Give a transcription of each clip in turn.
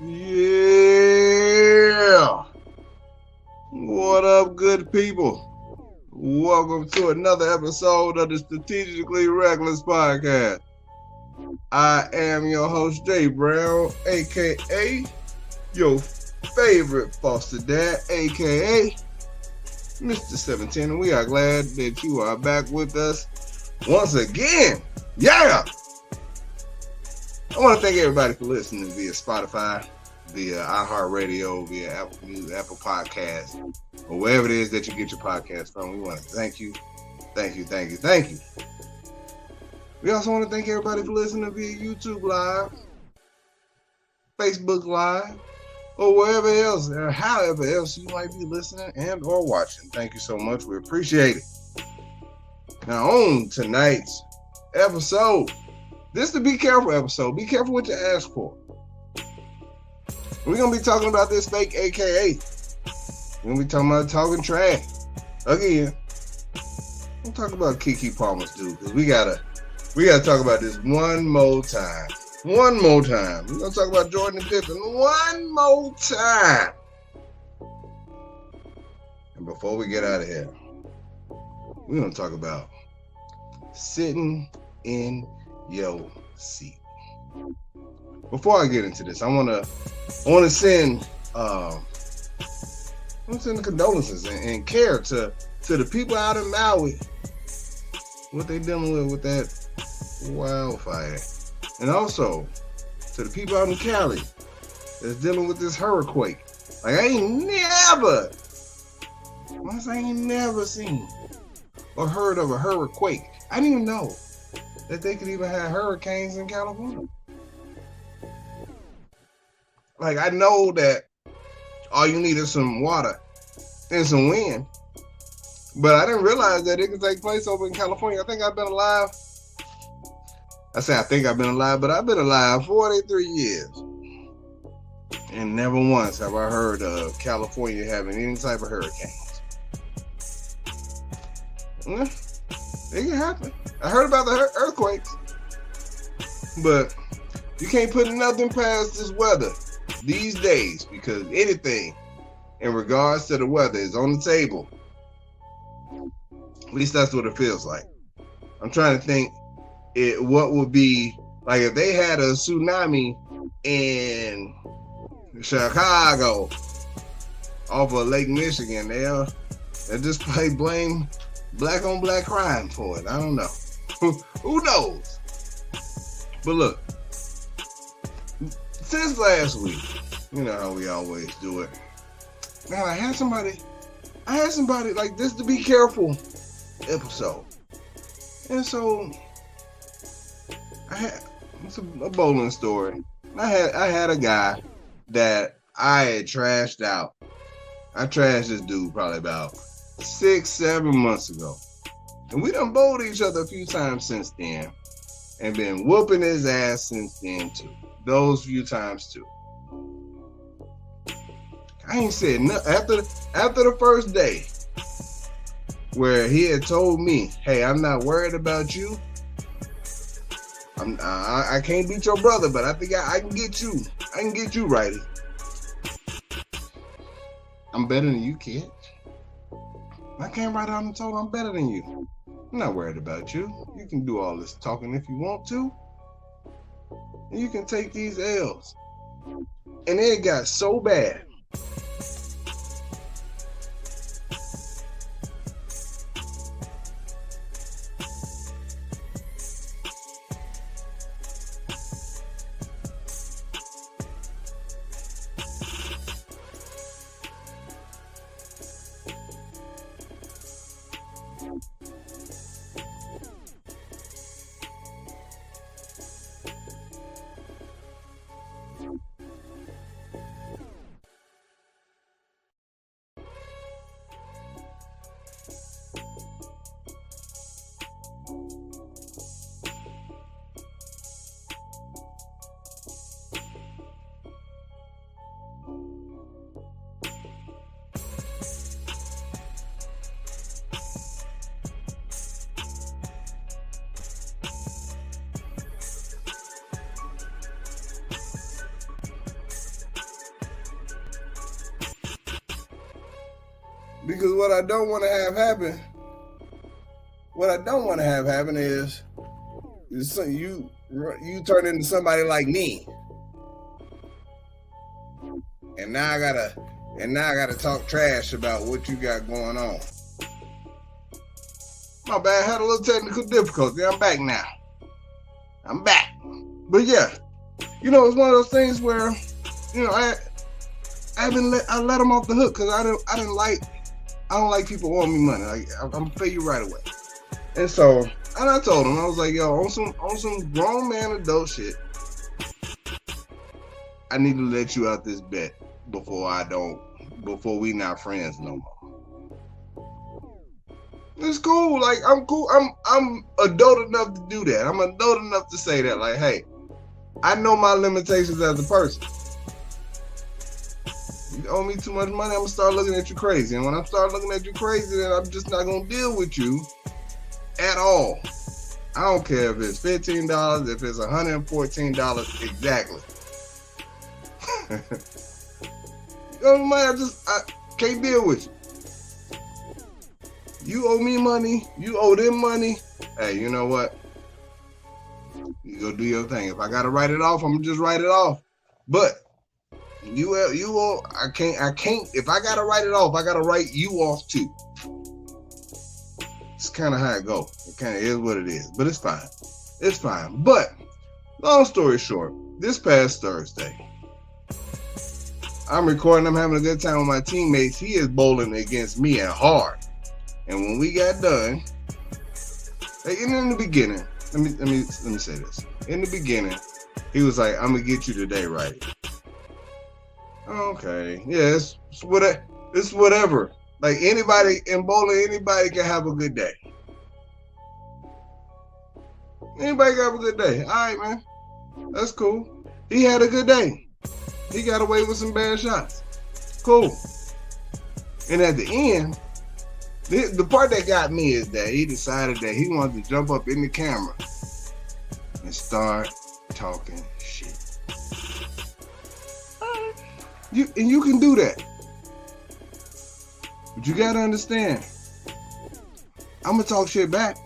Yeah. What up, good people? Welcome to another episode of the Strategically Reckless Podcast. I am your host, Jay Brown, aka your favorite foster dad, aka Mr. 17. And we are glad that you are back with us once again. Yeah! I want to thank everybody for listening via Spotify, via iHeartRadio, via Apple Music, Apple Podcasts, or wherever it is that you get your podcast from. We want to thank you. Thank you. We also want to thank everybody for listening via YouTube Live, Facebook Live, or wherever else, or however else you might be listening and or watching. Thank you so much. We appreciate it. Now, on tonight's episode, this is the Be Careful episode. Be careful what you ask for. We're going to be talking about this fake AKA. We're going to be talking about talking trash. Again, we'll talk about Keke Palmer's dude, because we gotta talk about this one more time. One more time. We're going to talk about Jordan and Pippen one more time. And before we get out of here, we're going to talk about sitting in your seat. Before I get into this, I want to send condolences and care to the people out in Maui, what they dealing with that wildfire, and also to the people out in Cali that's dealing with this hurricane. Like I ain't never seen or heard of a hurricane. I didn't even know that they could even have hurricanes in California. Like, I know that all you need is some water and some wind, but I didn't realize that it can take place over in California. I think I've been alive. I say I think I've been alive, but I've been alive 43 years. And never once have I heard of California having any type of hurricanes. Yeah, it can happen. I heard about the earthquakes, but you can't put nothing past this weather these days, because anything in regards to the weather is on the table. At least that's what it feels like. I'm trying to think what would be like if they had a tsunami in Chicago off of Lake Michigan. They'll just blame black on black crime for it. I don't know. Who knows? But look, since last week, you know how we always do it. Man, I had somebody like this to Be Careful episode. And so it's a bowling story. I had a guy that I had trashed out. I trashed this dude probably about 6-7 months ago. And we done bowled each other a few times since then. And been whooping his ass since then too. Those few times too. I ain't said nothing. After the first day where he had told me, hey, I'm not worried about you. I can't beat your brother, but I think I can get you. I can get you, righty. I'm better than you, kid. I came right out and told him I'm better than you. I'm not worried about you. You can do all this talking if you want to. And you can take these L's. And it got so bad. Because what I don't want to have happen is you turn into somebody like me. And now I gotta talk trash about what you got going on. My bad, had a little technical difficulty. I'm back now. I'm back. But yeah, it's one of those things where, I let them off the hook because I don't like people owing me money. Like, I'm gonna pay you right away. And so, I told him, I was like, yo, on some grown man adult shit, I need to let you out this bet before we not friends no more. It's cool. Like, I'm cool. I'm adult enough to do that. I'm adult enough to say that. Like, hey, I know my limitations as a person. You owe me too much money, I'm gonna start looking at you crazy. And when I start looking at you crazy, then I'm just not gonna deal with you at all. I don't care if it's $15, if it's $114 exactly. I can't deal with you. You owe me money, you owe them money. Hey, you know what? You go do your thing. If I gotta write it off, I'm gonna just write it off. But you will. I can't. If I gotta write it off, I gotta write you off too. It's kind of how it goes. It kind of is what it is. But it's fine. It's fine. But long story short, this past Thursday, I'm recording. I'm having a good time with my teammates. He is bowling against me and hard. And when we got done, in the beginning, let me say this. In the beginning, he was like, "I'm gonna get you today, right?" Okay, yeah, it's whatever. Like, anybody in bowling, anybody can have a good day. Anybody can have a good day. All right, man, that's cool. He had a good day. He got away with some bad shots. Cool. And at the end, the part that got me is that he decided that he wanted to jump up in the camera and start talking shit. You can do that. But you gotta understand, I'm gonna talk shit back.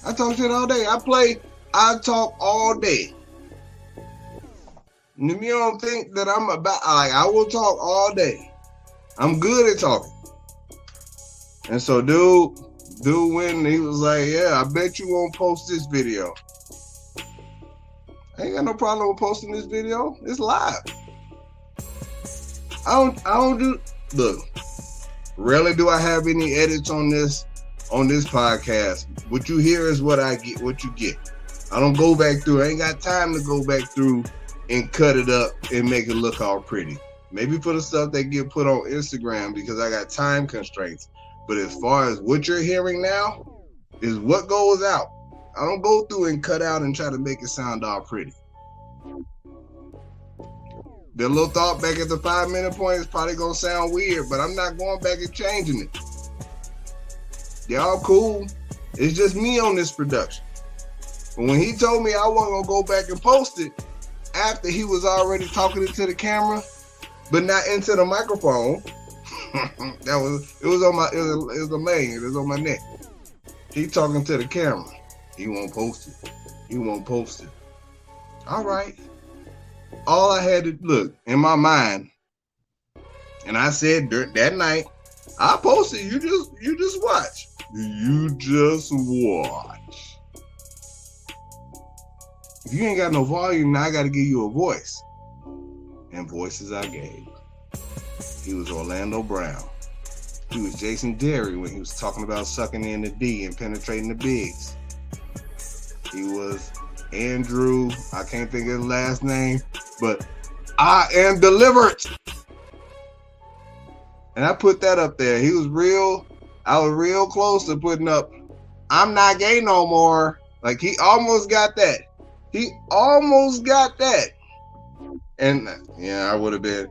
I talk shit all day. I talk all day. And if you don't think that I'm about, I will talk all day. I'm good at talking. And so dude when he was like, "Yeah, I bet you won't post this video." I ain't got no problem with posting this video. It's live. I don't do, look, rarely do I have any edits on this podcast. What you hear is what I get, what you get. I don't go back through. I ain't got time to go back through and cut it up and make it look all pretty. Maybe for the stuff that get put on Instagram because I got time constraints. But as far as what you're hearing now is what goes out. I don't go through and cut out and try to make it sound all pretty. The little thought back at the 5-minute point is probably gonna sound weird, but I'm not going back and changing it. Y'all cool. It's just me on this production. But when he told me I wasn't gonna go back and post it after he was already talking into the camera, but not into the microphone, it was a lane. It was on my neck. He talking to the camera. He won't post it. He won't post it. All right. All I had to look in my mind, and I said that night, I posted. You just watch. You just watch. If you ain't got no volume, now I got to give you a voice. And voices I gave. He was Orlando Brown. He was Jason Derry when he was talking about sucking in the D and penetrating the bigs. He was Andrew, I can't think of his last name, but I am delivered. And I put that up there. I was real close to putting up, I'm not gay no more. Like, he almost got that. And yeah, I would have been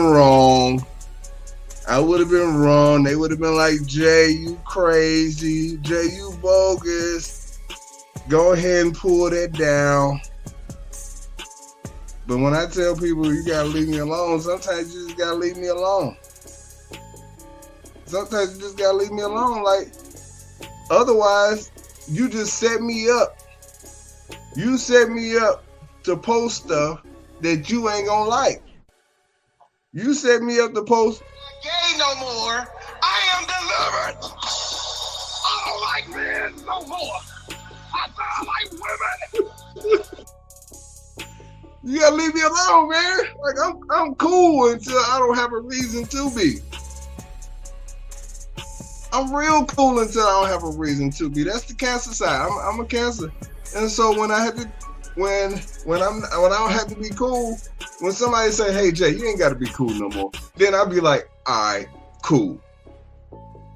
wrong. They would have been like, Jay, you crazy. Jay, you bogus. Go ahead and pull that down. But when I tell people you gotta leave me alone, sometimes you just gotta leave me alone. Sometimes you just gotta leave me alone. Like, otherwise, you just set me up. You set me up to post stuff that you ain't gonna like. You set me up to post. Gay no more. I am delivered. I don't like men no more. I like women. You gotta leave me alone, man. Like, I'm cool until I don't have a reason to be. I'm real cool until I don't have a reason to be. That's the Cancer side. I'm a Cancer, and so when I had to, when I don't have to be cool, when somebody say, "Hey Jay, you ain't got to be cool no more," then I'll be like, "All right, cool. All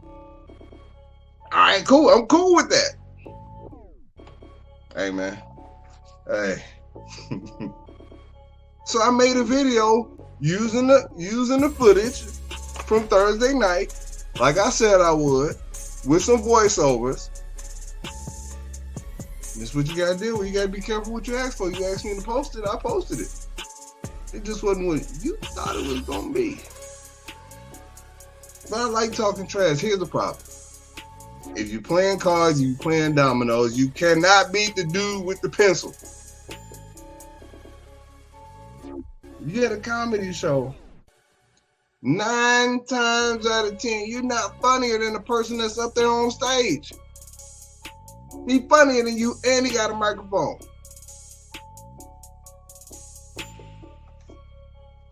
right, cool. I'm cool with that." Hey man, hey. So I made a video using the footage from Thursday night, like I said I would, with some voiceovers. That's what you gotta do. You gotta be careful what you ask for. You asked me to post it, I posted it. It just wasn't what you thought it was gonna be. But I like talking trash. Here's the problem. If you're playing cards, you playing dominoes, you cannot beat the dude with the pencil. You had a comedy show. 9 times out of 10, you're not funnier than the person that's up there on stage. He funnier than you, and he got a microphone.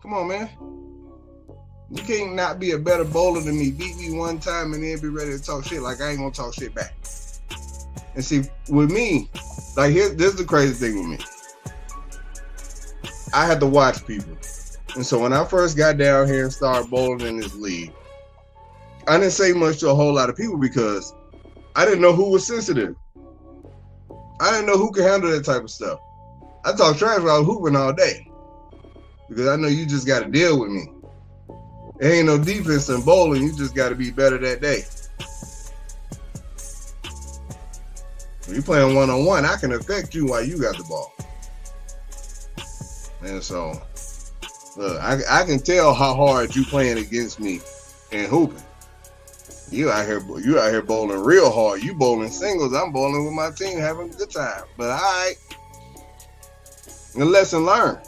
Come on, man. You can't not be a better bowler than me. Beat me one time and then be ready to talk shit like I ain't gonna talk shit back. And see, with me, like this is the crazy thing with me. I had to watch people. And so when I first got down here and started bowling in this league, I didn't say much to a whole lot of people because I didn't know who was sensitive. I didn't know who could handle that type of stuff. I talk trash while I was hooping all day because I know you just got to deal with me. There ain't no defense in bowling. You just got to be better that day. When you playing one-on-one, I can affect you while you got the ball. And so, look, I can tell how hard you playing against me and hooping. You out here bowling real hard. You bowling singles. I'm bowling with my team, having a good time. But all right, a lesson learned.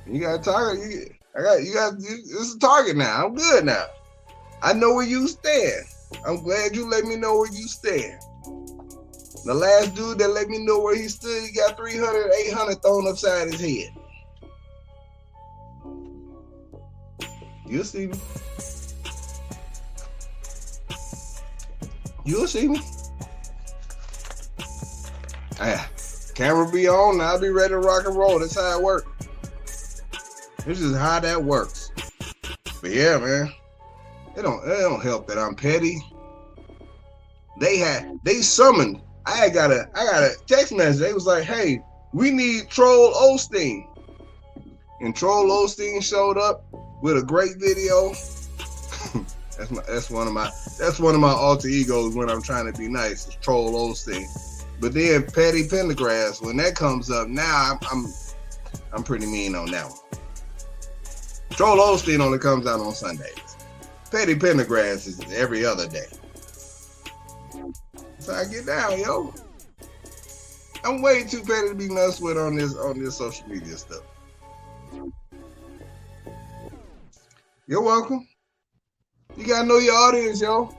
You got a target. It's a target now. I'm good now. I know where you stand. I'm glad you let me know where you stand. The last dude that let me know where he stood, he got 300, 800 thrown upside his head. You'll see me. You'll see me. Camera be on, I'll be ready to rock and roll. That's how it works. This is how that works. But yeah, man, it don't help that I'm petty. They summoned. I got a text message. They was like, "Hey, we need Troll Osteen," and Troll Osteen showed up with a great video. That's one of my alter egos when I'm trying to be nice. It's Troll Osteen. But then Petty Pendergrass, when that comes up, now I'm pretty mean on that one. Troll Osteen only comes out on Sundays. Petty Pendergrass is every other day. So I get down, yo. I'm way too petty to be messed with on this social media stuff. You're welcome. You gotta know your audience, yo.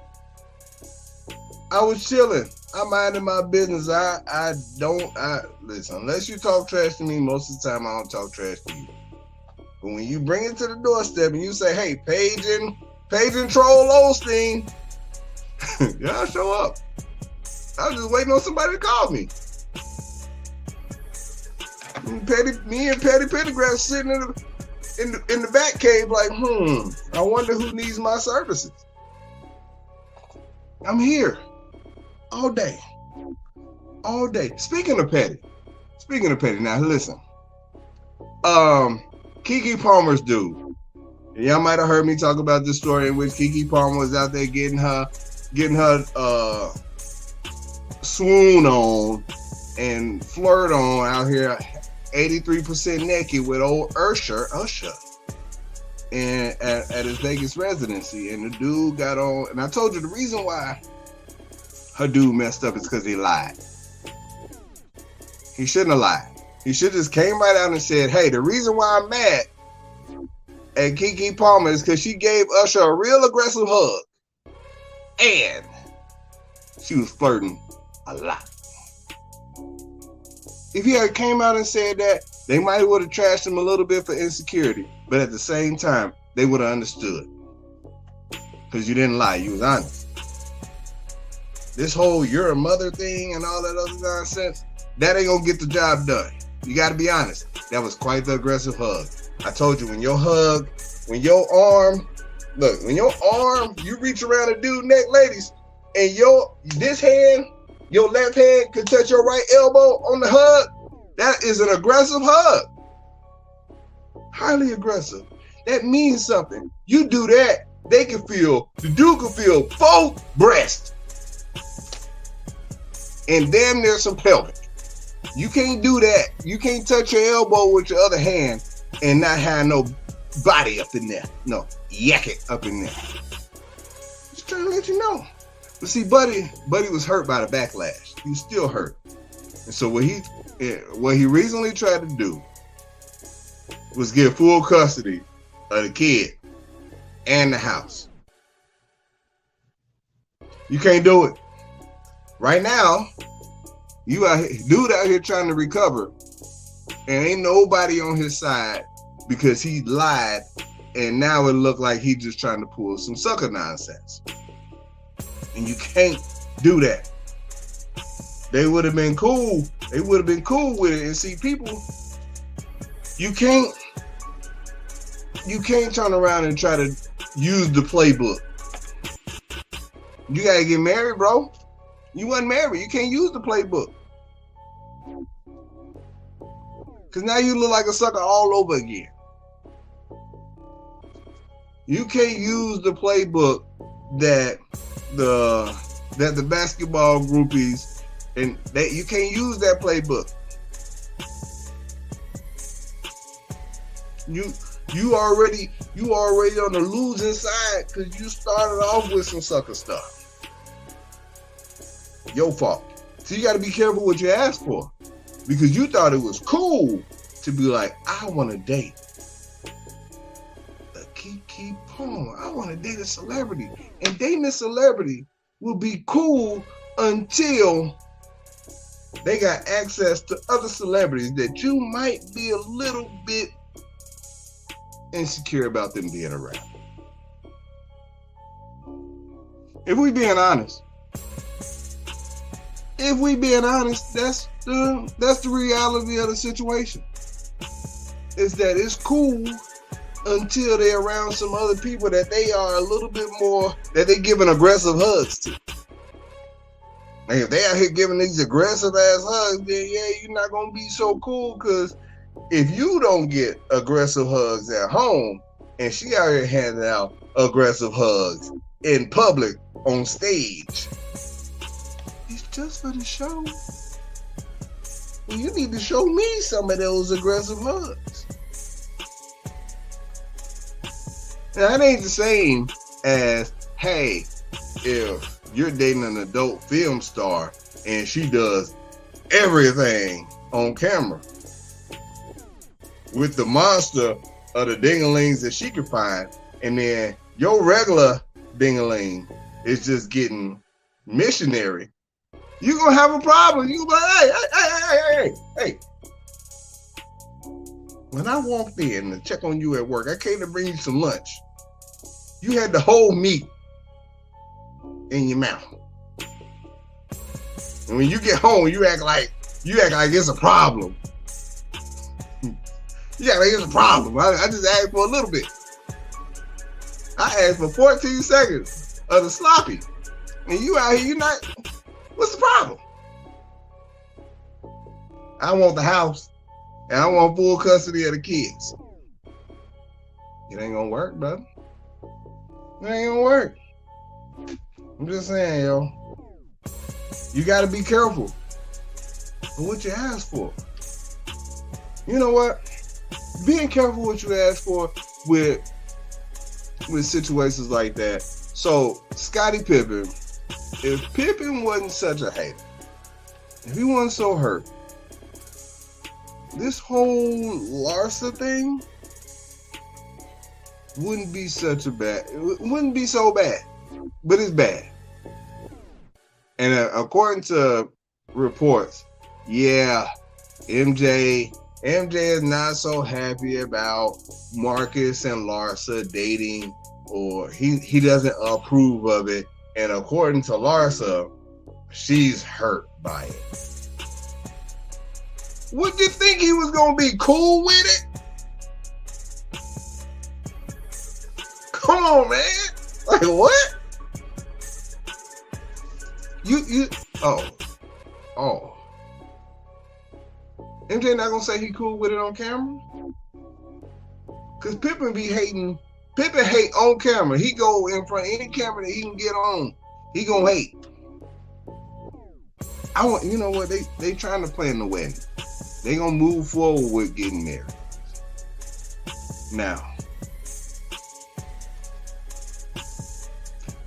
I was chilling. I minded my business. I listen, unless you talk trash to me, most of the time I don't talk trash to you. But when you bring it to the doorstep and you say, "Hey, Paige and Troll Osteen," y'all show up. I was just waiting on somebody to call me. Me and Petty Pendergrass sitting in the back cave like, I wonder who needs my services. I'm here all day. All day. Speaking of petty, now listen. Keke Palmer's dude. Y'all might have heard me talk about this story in which Keke Palmer was out there getting her swoon on and flirt on out here 83% naked with old Usher. and at his Vegas residency, and the dude got on. And I told you the reason why her dude messed up is because he lied. He shouldn't have lied. He should just came right out and said, "Hey, the reason why I'm mad at Keke Palmer is because she gave Usher a real aggressive hug, and she was flirting a lot." If he had came out and said that, they might would have trashed him a little bit for insecurity, but at the same time, they would have understood. Because you didn't lie, you was honest. This whole "you're a mother" thing and all that other nonsense, that ain't gonna get the job done. You gotta be honest. That was quite the aggressive hug. I told you, when your arm, you reach around a dude's neck, ladies, and this hand, your left hand could touch your right elbow on the hug, that is an aggressive hug. Highly aggressive. That means something. You do that, the dude can feel both breasts and damn near some pelvic. You can't do that. You can't touch your elbow with your other hand and not have no body up in there. No, yak it up in there. Just trying to let you know. But see, Buddy was hurt by the backlash. He was still hurt. And so what he recently tried to do was get full custody of the kid and the house. You can't do it. Right now, dude out here trying to recover, and ain't nobody on his side because he lied, and now it look like he just trying to pull some sucker nonsense. And you can't do that. They would have been cool. They would have been cool with it. And see, people, you can't turn around and try to use the playbook. You gotta get married, bro. You wasn't married. You can't use the playbook. Because now you look like a sucker all over again. You can't use the playbook that the basketball groupies, and that you can't use that playbook. You already on the losing side because you started off with some sucker stuff. Your fault. So you got to be careful what you ask for, because you thought it was cool to be like, I want to date a Keke Palmer. I want to date a celebrity, and dating a celebrity will be cool until they got access to other celebrities that you might be a little bit insecure about them being around. If we being honest, that's the reality of the situation. Is that it's cool until they're around some other people that they are a little bit more, that they giving aggressive hugs to. And if they out here giving these aggressive ass hugs, then yeah, you're not gonna be so cool, because if you don't get aggressive hugs at home and she out here handing out aggressive hugs in public on stage, it's just for the show. Well, you need to show me some of those aggressive hugs. Now, that ain't the same as, hey, if you're dating an adult film star and she does everything on camera with the monster of the dingalings that she can find, and then your regular dingaling is just getting missionary, you're gonna have a problem. You're gonna be like, hey. When I walked in to check on you at work, I came to bring you some lunch. You had the whole meat in your mouth. And when you get home, you act like it's a problem. You act like it's a problem. I just asked for a little bit. I asked for 14 seconds of the sloppy. And you out here, what's the problem? I want the house, and I want full custody of the kids. It ain't gonna work, brother. It ain't gonna work. I'm just saying, yo. You gotta be careful of what you ask for. You know what? Being careful what you ask for with with situations like that. So Scottie Pippen, if Pippen wasn't such a hater, if he wasn't so hurt, this whole Larsa thing wouldn't be so bad. But it's bad. And according to reports, yeah, MJ is not so happy about Marcus and Larsa dating, or he doesn't approve of it. And according to Larsa, she's hurt by it. What do you think he was gonna be cool with it? Come on, man. Like what? Oh. MJ not gonna say he cool with it on camera? Cause Pippen be hating. Pippen hate on camera. He go in front of any camera that he can get on. He gonna hate. You know what? They trying to plan the wedding. They gonna move forward with getting married. Now,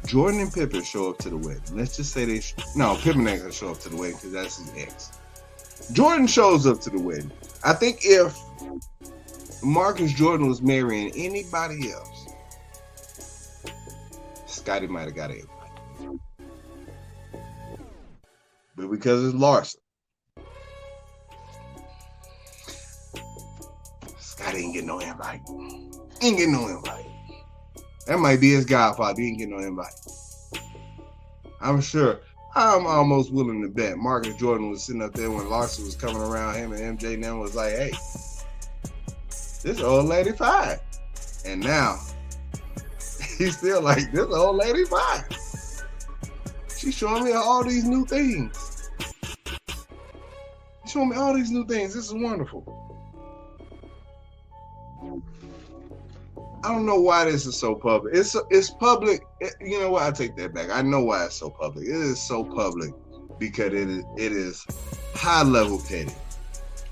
Jordan and Pippen show up to the wedding. Let's just say Pippen ain't gonna show up to the wedding because that's his ex. Jordan shows up to the wedding. I think if Marcus Jordan was marrying anybody else, Scottie might have got an invite. But because it's Larsa, Scottie ain't getting no invite. Ain't getting no invite. That might be his godfather. He ain't getting no invite. I'm almost willing to bet Marcus Jordan was sitting up there when Larsa was coming around him, and MJ then was like, hey, this old lady fine. And now he's still like, this old lady fine. She's showing me all these new things. She's showing me all these new things. This is wonderful. I don't know why this is so public. It's public. You know what? I take that back. I know why it's so public. It is so public because it is high level petty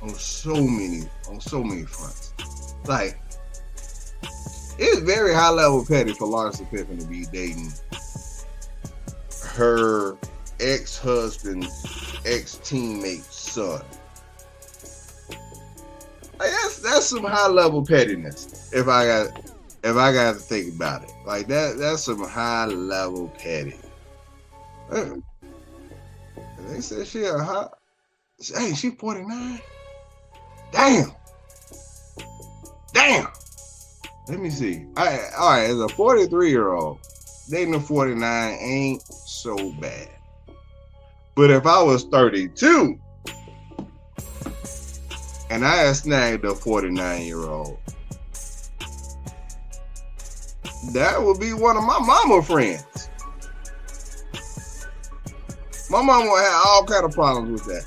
on so many fronts. Like, it's very high level petty for Larsa Pippen to be dating her ex-husband's ex-teammate's son. Like, that's some high level pettiness. If I got to think about it, like that's some high level petty. They said she a hot. Hey, she 49. Damn. Let me see. All right. As a 43-year-old dating a 49 ain't so bad. But if I was 32 and I had snagged a 49-year-old. That would be one of my mama friends. My mama would have all kind of problems with that.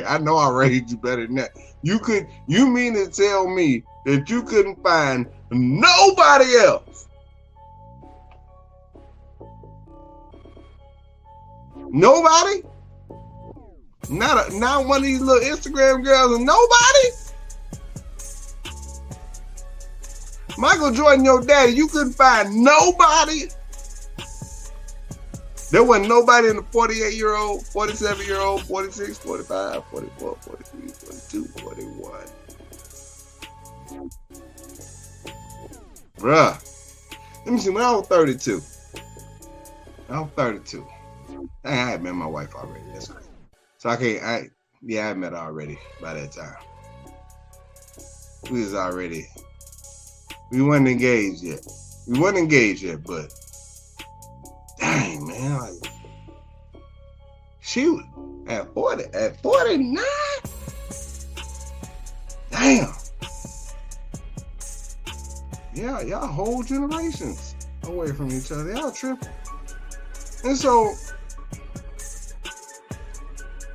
I know I raised you better than that. You mean to tell me that you couldn't find nobody else? Nobody? Not one of these little Instagram girls and nobody? Michael Jordan, your daddy, you couldn't find nobody? There wasn't nobody in the 48-year-old, 47-year-old, 46, 45, 44, 43, 42, 41. Bruh. Let me see, when I was 32. I had met my wife already. That's crazy. So I met her already by that time. We weren't engaged yet, but dang, man, like, she was at 49? Damn. Yeah, y'all whole generations away from each other. Y'all tripping. And so,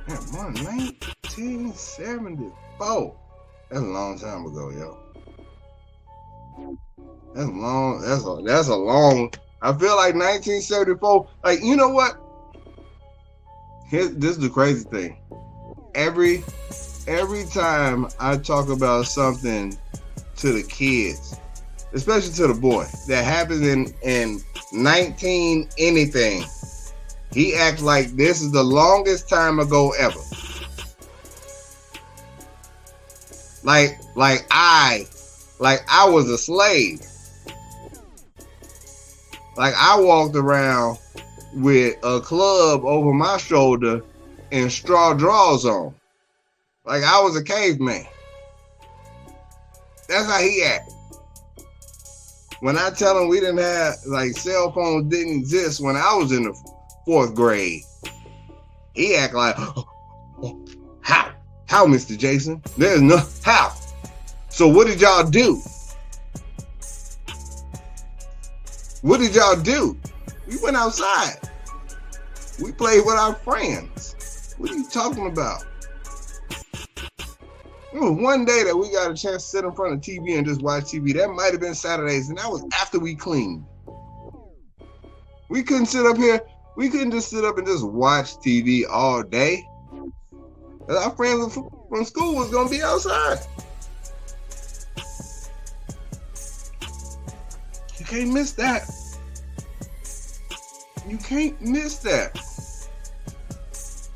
man, 1974. That's a long time ago, yo. That's a long. I feel like 1974. Like, you know what? This is the crazy thing. Every time I talk about something to the kids, especially to the boy, that happens in 19 anything. He acts like this is the longest time ago ever. Like I was a slave. Like I walked around with a club over my shoulder and straw drawers on. Like I was a caveman. That's how he act. When I tell him we didn't have, like, cell phones didn't exist when I was in the 4th grade, he act like, oh, how, Mr. Jason? There's no, how? So what did y'all do? What did y'all do? We went outside. We played with our friends. What are you talking about? It was one day that we got a chance to sit in front of TV and just watch TV. That might have been Saturdays, and that was after we cleaned. We couldn't sit up here. We couldn't just sit up and just watch TV all day. Our friends from school was going to be outside. You can't miss that. You can't miss that.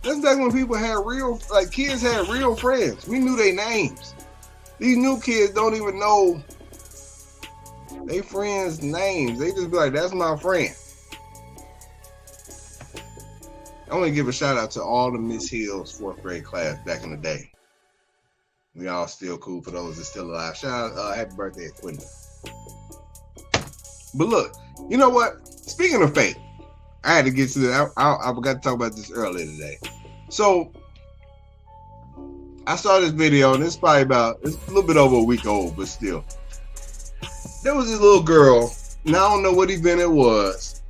That's back when people had real, like kids had real friends. We knew their names. These new kids don't even know their friends' names. They just be like, that's my friend. I want to give a shout out to all the Miss Hill's 4th grade class back in the day. We all still cool for those that's still alive. Shout out, happy birthday to Quinta. But look, you know what? Speaking of fate, I had to get to that. I forgot to talk about this earlier today. So I saw this video, and it's probably it's a little bit over a week old, but still. There was this little girl, and I don't know what event it was,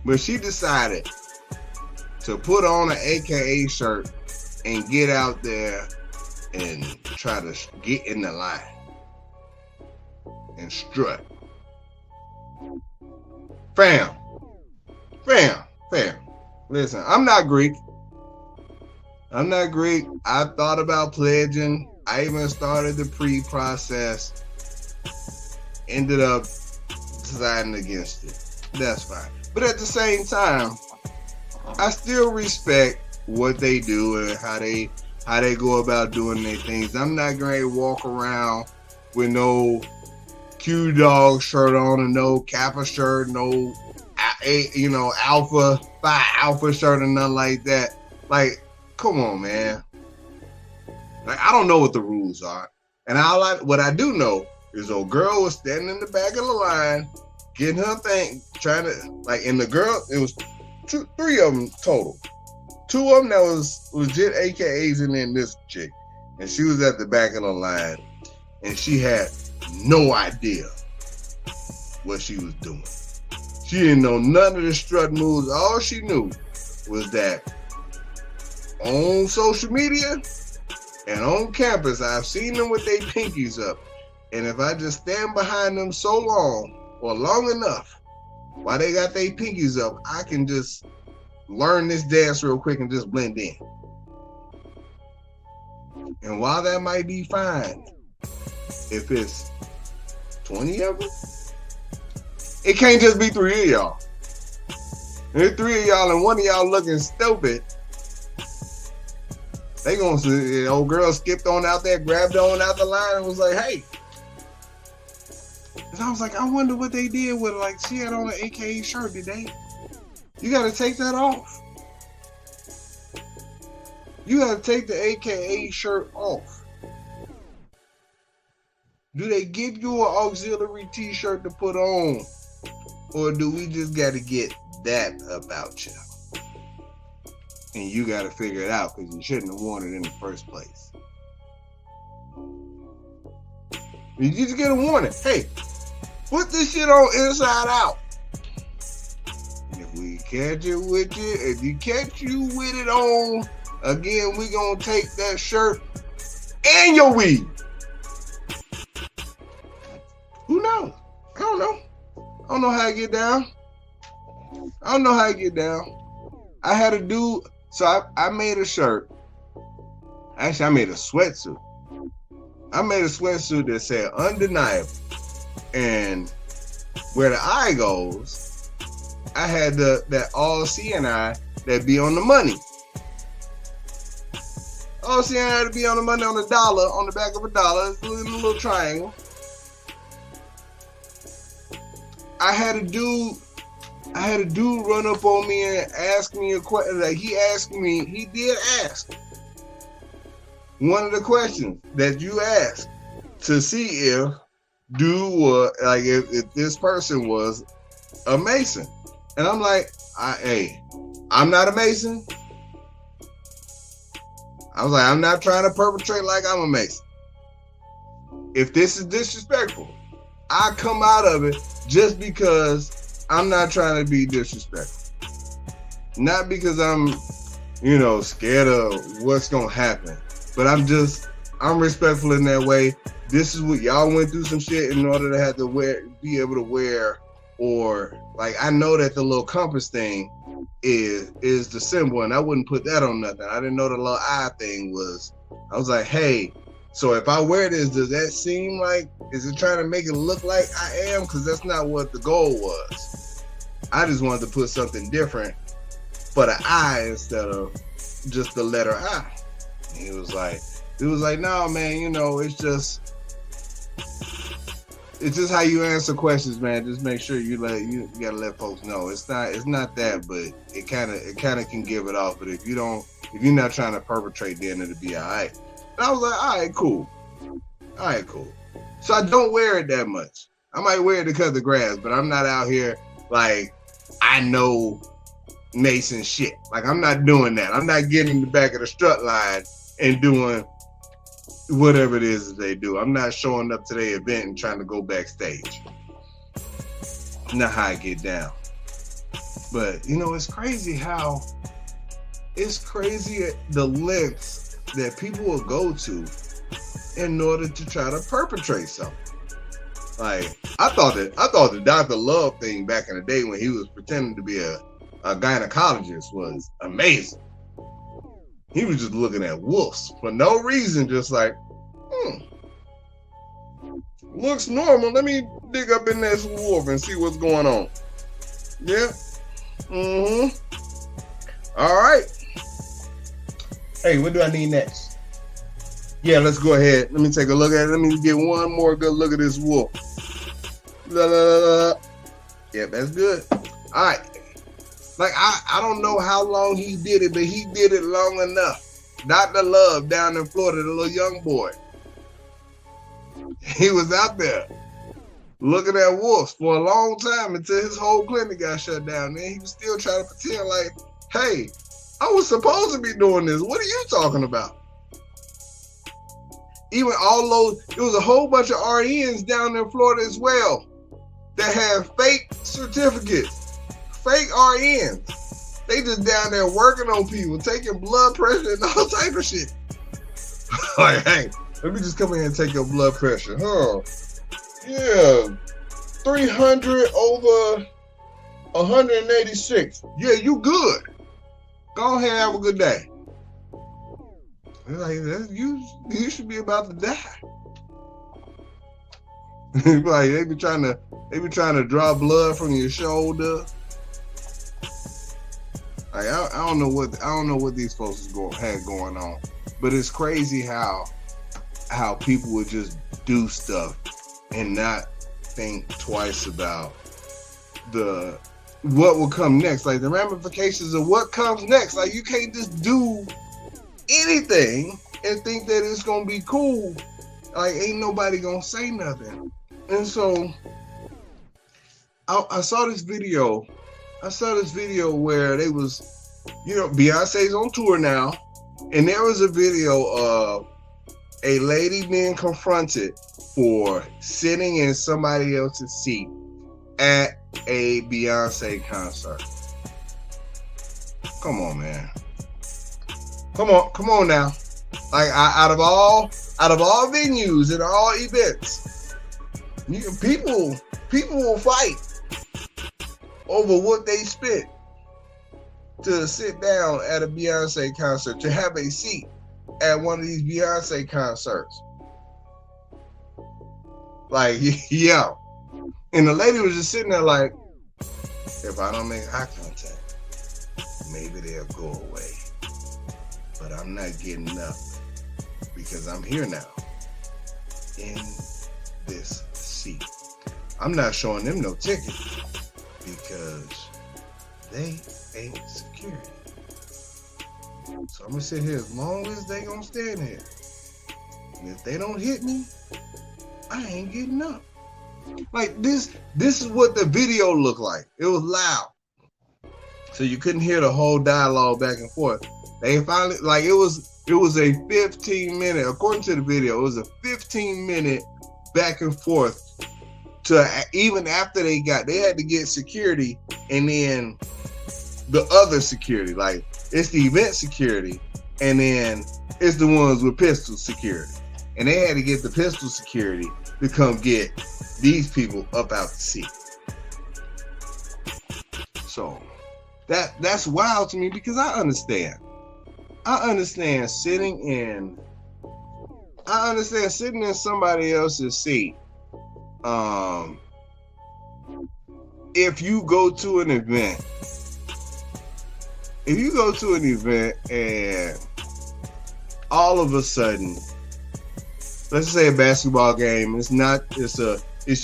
but she decided to put on an AKA shirt and get out there and try to get in the line and strut. Fam. Listen, I'm not Greek. I thought about pledging. I even started the pre-process. Ended up deciding against it. That's fine. But at the same time, I still respect what they do and how they go about doing their things. I'm not going to walk around with no Q Dog shirt on and no Kappa shirt, no Alpha Phi Alpha shirt and nothing like that. Like, come on, man. Like, I don't know what the rules are, and what I do know is old girl was standing in the back of the line, getting her thing, trying to, like, and the girl, it was 3 of them total. 2 of them that was legit AKAs, and then this chick, and she was at the back of the line, and she had no idea what she was doing. She didn't know none of the strut moves. All she knew was that on social media and on campus, I've seen them with their pinkies up. And if I just stand behind them so long or long enough while they got their pinkies up, I can just learn this dance real quick and just blend in. And while that might be fine, if it's 20 of them, it can't just be 3 of y'all. And if 3 of y'all and 1 of y'all looking stupid, they gonna say, the old girl skipped on out there, grabbed on out the line and was like, hey. And I was like, I wonder what they did with her. Like, she had on an AKA shirt today. You gotta take that off. You gotta take the AKA shirt off. Do they give you an auxiliary t-shirt to put on? Or do we just got to get that about you? And you got to figure it out because you shouldn't have worn it in the first place. You just get a warning. Hey, put this shit on inside out. And if we catch it with you, if you catch you with it on, again, we going to take that shirt and your weave. Who knows? I don't know. I don't know how I get down. I had a dude, so I made a shirt. Actually, I made a sweatsuit. I made a sweatsuit that said undeniable. And where the eye goes, I had that all seeing eye that be on the money. All seeing eye to be on the money on the dollar, on the back of a dollar, it's a little triangle. I had a dude run up on me and ask me a question. Like he did ask one of the questions that you asked to see if if this person was a Mason. And I'm like, I'm not a Mason. I was like, I'm not trying to perpetrate like I'm a Mason. If this is disrespectful, I come out of it just because I'm not trying to be disrespectful. Not because I'm, scared of what's going to happen. But I'm respectful in that way. This is what y'all went through some shit in order to have to be able to wear, or like, I know that the little compass thing is the symbol, and I wouldn't put that on nothing. I didn't know the little eye thing was. I was like, hey, so if I wear this, does that seem like, is it trying to make it look like I am? Because that's not what the goal was. I just wanted to put something different for the I instead of just the letter I. And he was like, no, man, it's just how you answer questions, man. Just make sure you gotta let folks know. It's not that, but it kind of can give it off. But if you're not trying to perpetrate, then it'll be all right. And I was like, all right, cool. So I don't wear it that much. I might wear it to cut the grass, but I'm not out here like I know Mason shit. Like, I'm not doing that. I'm not getting in the back of the strut line and doing whatever it is that they do. I'm not showing up to their event and trying to go backstage. Not how I get down. But it's crazy the lengths that people will go to in order to try to perpetrate something. Like, I thought the Dr. Love thing back in the day when he was pretending to be a gynecologist was amazing. He was just looking at wolves for no reason, just like, looks normal. Let me dig up in this wolf and see what's going on. Yeah. All right. Hey, what do I need next? Yeah, let's go ahead. Let me take a look at it. Let me get one more good look at this wolf. La, la, la, la. Yeah, that's good. All right. Like, I don't know how long he did it, but he did it long enough. Dr. Love down in Florida, the little young boy. He was out there looking at wolves for a long time until his whole clinic got shut down. Then he was still trying to pretend like, hey, I was supposed to be doing this. What are you talking about? Even all those, it was a whole bunch of RNs down in Florida as well that have fake certificates, fake RNs. They just down there working on people, taking blood pressure and all type of shit. Like, hey, let me just come in and take your blood pressure. Huh? Yeah, 300 over 186. Yeah, you good. Go ahead, have a good day. Like, you should be about to die. Like, they be trying to draw blood from your shoulder. Like, I don't know what these folks had going on, but it's crazy how people would just do stuff and not think twice about what will come next, like the ramifications of what comes next. Like, you can't just do anything and think that it's gonna be cool. Like, ain't nobody gonna say nothing. And so I saw this video where they was, Beyonce's on tour now, and there was a video of a lady being confronted for sitting in somebody else's seat at a Beyonce concert. Come on, man. Come on now. Like, out of all venues and all events, people will fight over what they spent to sit down at a Beyonce concert, to have a seat at one of these Beyonce concerts. Like, yeah, And the lady was just sitting there like, if I don't make eye contact, maybe they'll go away. But I'm not getting up because I'm here now in this seat. I'm not showing them no ticket because they ain't security. So I'm gonna sit here as long as they gonna stand here. And if they don't hit me, I ain't getting up. Like this is what the video looked like. It was loud. So you couldn't hear the whole dialogue back and forth. They finally, like it was a 15-minute, according to the video, it was a 15-minute back and forth to even after they had to get security and then the other security, like it's the event security and then it's the ones with pistol security. And they had to get the pistol security to come get these people up out the seat. So that's wild to me because I understand sitting in somebody else's seat. If you go to an event and all of a sudden, let's say a basketball game, it's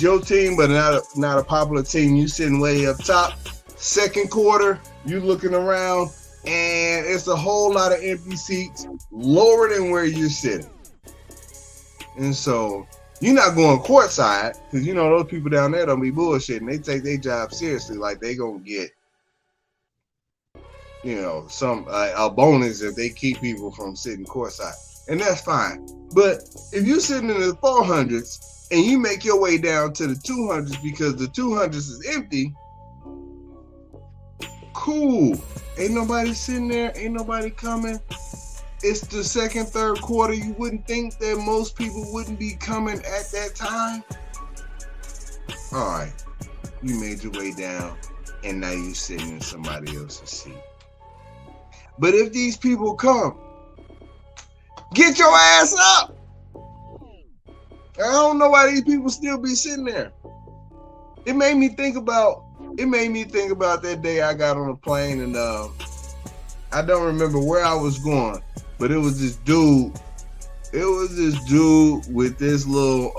your team, but not a popular team. You sitting way up top. Second quarter, you looking around, and it's a whole lot of empty seats lower than where you're sitting. And so you're not going courtside because you know those people down there don't be bullshitting. They take their job seriously, like they gonna get, some a bonus if they keep people from sitting courtside, and that's fine. But if you're sitting in the 400s and you make your way down to the 200s because the 200s is empty, cool. Ain't nobody sitting there. Ain't nobody coming. It's the second, third quarter. You wouldn't think that most people wouldn't be coming at that time. All right. You made your way down and now you're sitting in somebody else's seat. But if these people come, get your ass up. I don't know why these people still be sitting there. It made me think about that day I got on a plane and I don't remember where I was going, but it was this dude. It was this dude with this little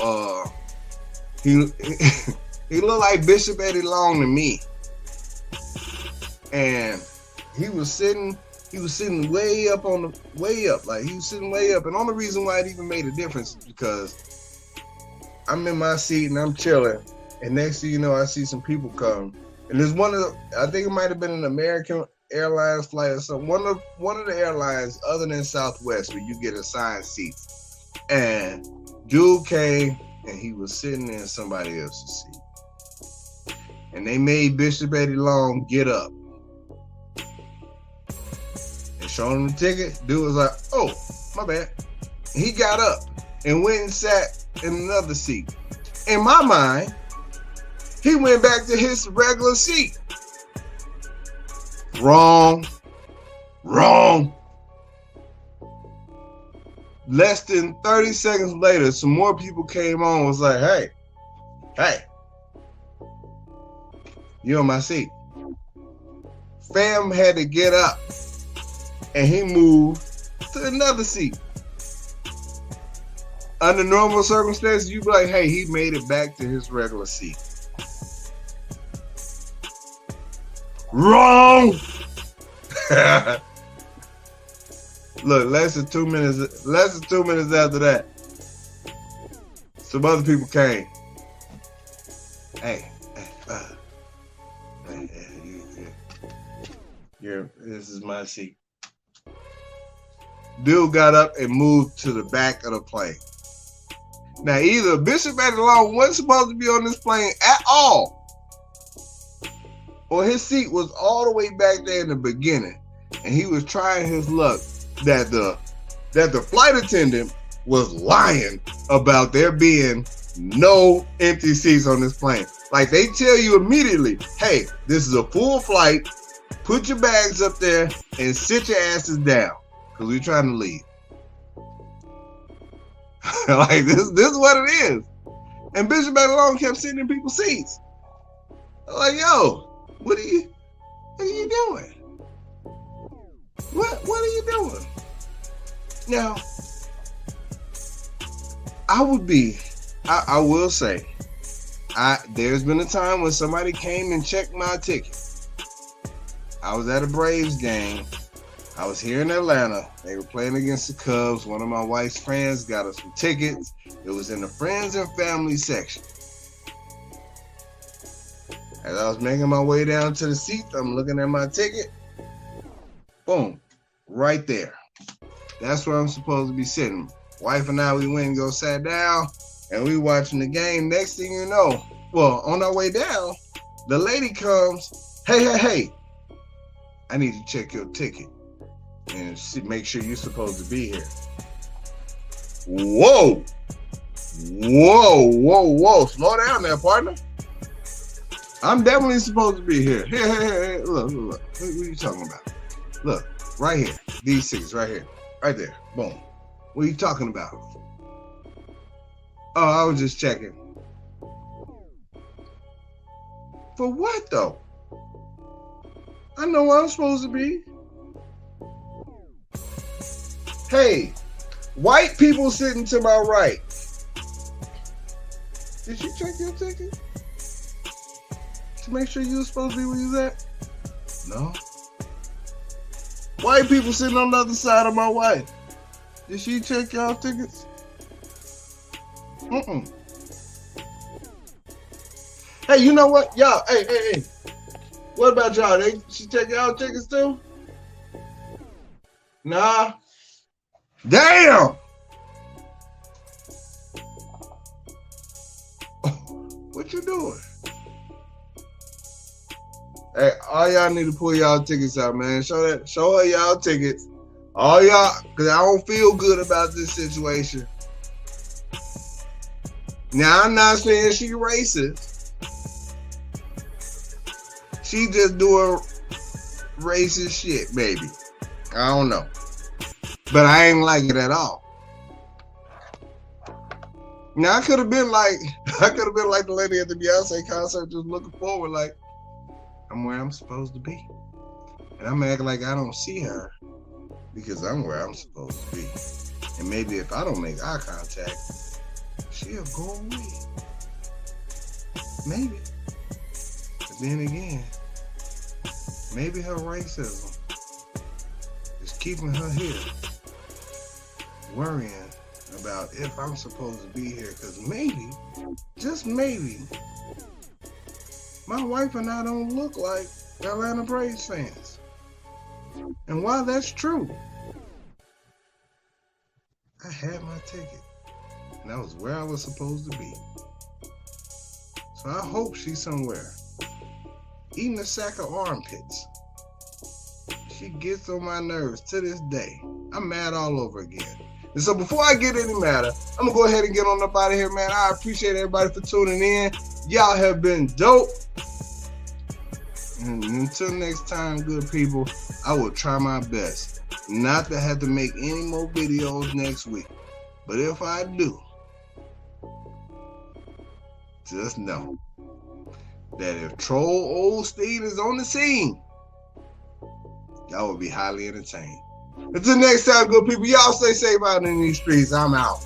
he looked like Bishop Eddie Long to me. And he was sitting way up. Like he was sitting way up. And the only reason why it even made a difference is because I'm in my seat and I'm chilling. And next thing you know, I see some people come. And there's I think it might have been an American Airlines flight or something. One of the airlines other than Southwest where you get assigned seats. And dude came and he was sitting in somebody else's seat. And they made Bishop Eddie Long get up. And showed him the ticket. Dude was like, oh, my bad. And he got up and went and sat in another seat. In my mind, he went back to his regular seat. Wrong. Less than 30 seconds later, some more people came on and was like, hey, you on my seat. Fam had to get up and he moved to another seat. Under normal circumstances, you'd be like, hey, he made it back to his regular seat. Wrong. Look, less than 2 minutes after that, some other people came. Hey, this is my seat. Dude got up and moved to the back of the plane. Now, either Bishop Eddie Long wasn't supposed to be on this plane at all, or his seat was all the way back there in the beginning, and he was trying his luck that the flight attendant was lying about there being no empty seats on this plane. Like, they tell you immediately, hey, this is a full flight, put your bags up there and sit your asses down because we're trying to leave. Like, this is what it is. And Bishop Babylon kept sitting in people's seats. I'm like, yo, what are you doing? What are you doing? Now, I will say, there's been a time when somebody came and checked my ticket. I was at a Braves game. I was here in Atlanta. They were playing against the Cubs. One of my wife's friends got us some tickets. It was in the friends and family section. As I was making my way down to the seat, I'm looking at my ticket. Boom, right there. That's where I'm supposed to be sitting. Wife and I, we went and go sat down, and we watching the game. Next thing you know, well, on our way down, the lady comes, hey, I need to check your ticket and make sure you're supposed to be here. Whoa, slow down there, partner. I'm definitely supposed to be here. Here, look. What are you talking about? Look, right here. These tickets right here. Right there. Boom. What are you talking about? Oh, I was just checking. For what, though? I know where I'm supposed to be. Hey, white people sitting to my right. Did you check your ticket? To make sure you were supposed to be where you at? No. White people sitting on the other side of my wife. Did she check y'all tickets? Hey, you know what? Y'all, hey. What about y'all? She check y'all tickets too? Nah. Damn! What you doing? Hey, all y'all need to pull y'all tickets out, man. Show her y'all tickets. All y'all, because I don't feel good about this situation. Now, I'm not saying she racist. She just doing racist shit, maybe. I don't know. But I ain't like it at all. Now, I could have been like the lady at the Beyonce concert, just looking forward like, I'm where I'm supposed to be. And I'm acting like I don't see her because I'm where I'm supposed to be. And maybe if I don't make eye contact, she'll go away. Maybe. But then again, maybe her racism is keeping her here, worrying about if I'm supposed to be here. Because maybe, just maybe, my wife and I don't look like Atlanta Braves fans. And while that's true, I had my ticket. And that was where I was supposed to be. So I hope she's somewhere eating a sack of armpits. She gets on my nerves to this day. I'm mad all over again. And so before I get any madder, I'm going to go ahead and get on up out of here, man. I appreciate everybody for tuning in. Y'all have been dope. And until next time, good people, I will try my best not to have to make any more videos next week. But if I do, just know that if Troll Old Steve is on the scene, y'all will be highly entertained. Until next time, good people, y'all stay safe out in these streets. I'm out.